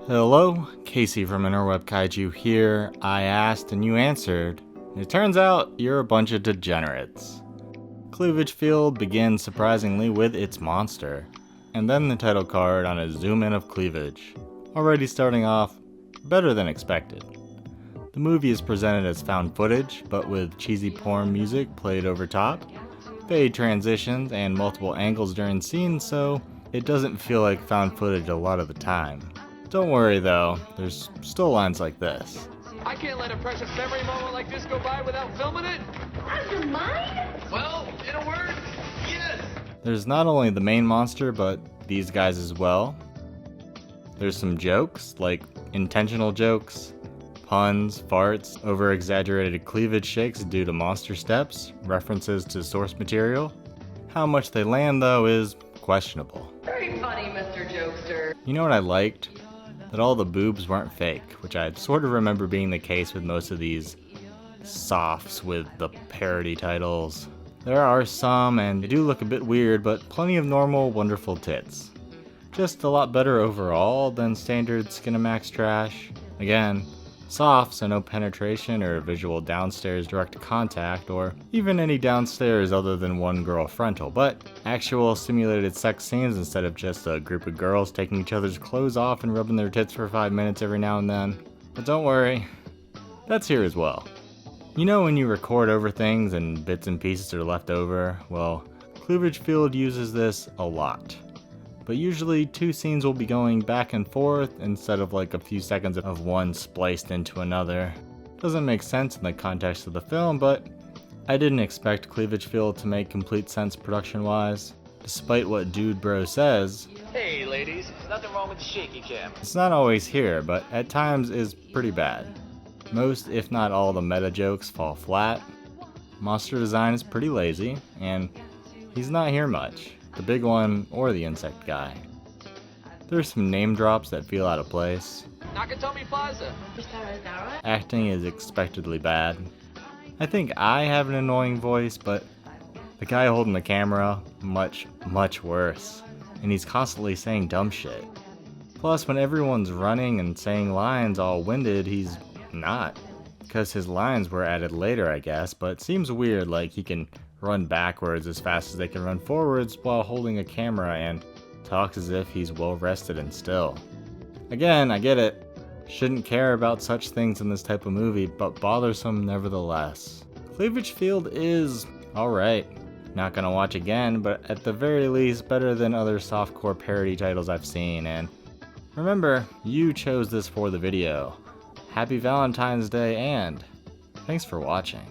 Hello, Casey from interwebkaiju here. I asked and you answered. It turns out you're a bunch of degenerates. Cleavagefield begins surprisingly with its monster, and then the title card on a zoom in of cleavage. Already starting off better than expected. The movie is presented as found footage, but with cheesy porn music played over top, fade transitions, and multiple angles during scenes, so it doesn't feel like found footage a lot of the time. Don't worry though, there's still lines like this. I can't let a precious memory moment like this go by without filming it. Under mine? Well, in a word, yes. There's not only the main monster, but these guys as well. There's some jokes, like intentional jokes, puns, farts, over-exaggerated cleavage shakes due to monster steps, references to source material. How much they land though is questionable. Very funny, Mr. Jokester. You know what I liked? That all the boobs weren't fake, which I sort of remember being the case with most of these softs with the parody titles. There are some, and they do look a bit weird, but plenty of normal, wonderful tits. Just a lot better overall than standard Skinamax trash. Again, soft, so no penetration or visual downstairs direct contact, or even any downstairs other than one girl frontal, but actual simulated sex scenes instead of just a group of girls taking each other's clothes off and rubbing their tits for 5 minutes every now and then. But don't worry, that's here as well. You know when you record over things and bits and pieces are left over? Well, Cleavagefield uses this a lot. But usually 2 scenes will be going back and forth instead of like a few seconds of one spliced into another. Doesn't make sense in the context of the film, but I didn't expect Cleavagefield to make complete sense production-wise. Despite what Dude Bro says, Hey, ladies, nothing wrong with the shaky cam. it's not always here, but at times is pretty bad. Most, if not all, the meta jokes fall flat. Monster design is pretty lazy, and he's not here much. The big one, or the insect guy. There's some name drops that feel out of place. Nakatomi Plaza. Acting is expectedly bad. I think I have an annoying voice, but the guy holding the camera, much worse. And he's constantly saying dumb shit. Plus, when everyone's running and saying lines all winded, he's not. Because his lines were added later, I guess, but it seems weird, like he can run backwards as fast as they can run forwards while holding a camera and talks as if he's well rested and still. Again, I get it. Shouldn't care about such things in this type of movie, but bothersome nevertheless. Cleavagefield is alright. Not gonna watch again, but at the very least better than other softcore parody titles I've seen, and remember, you chose this for the video. Happy Valentine's Day, and thanks for watching.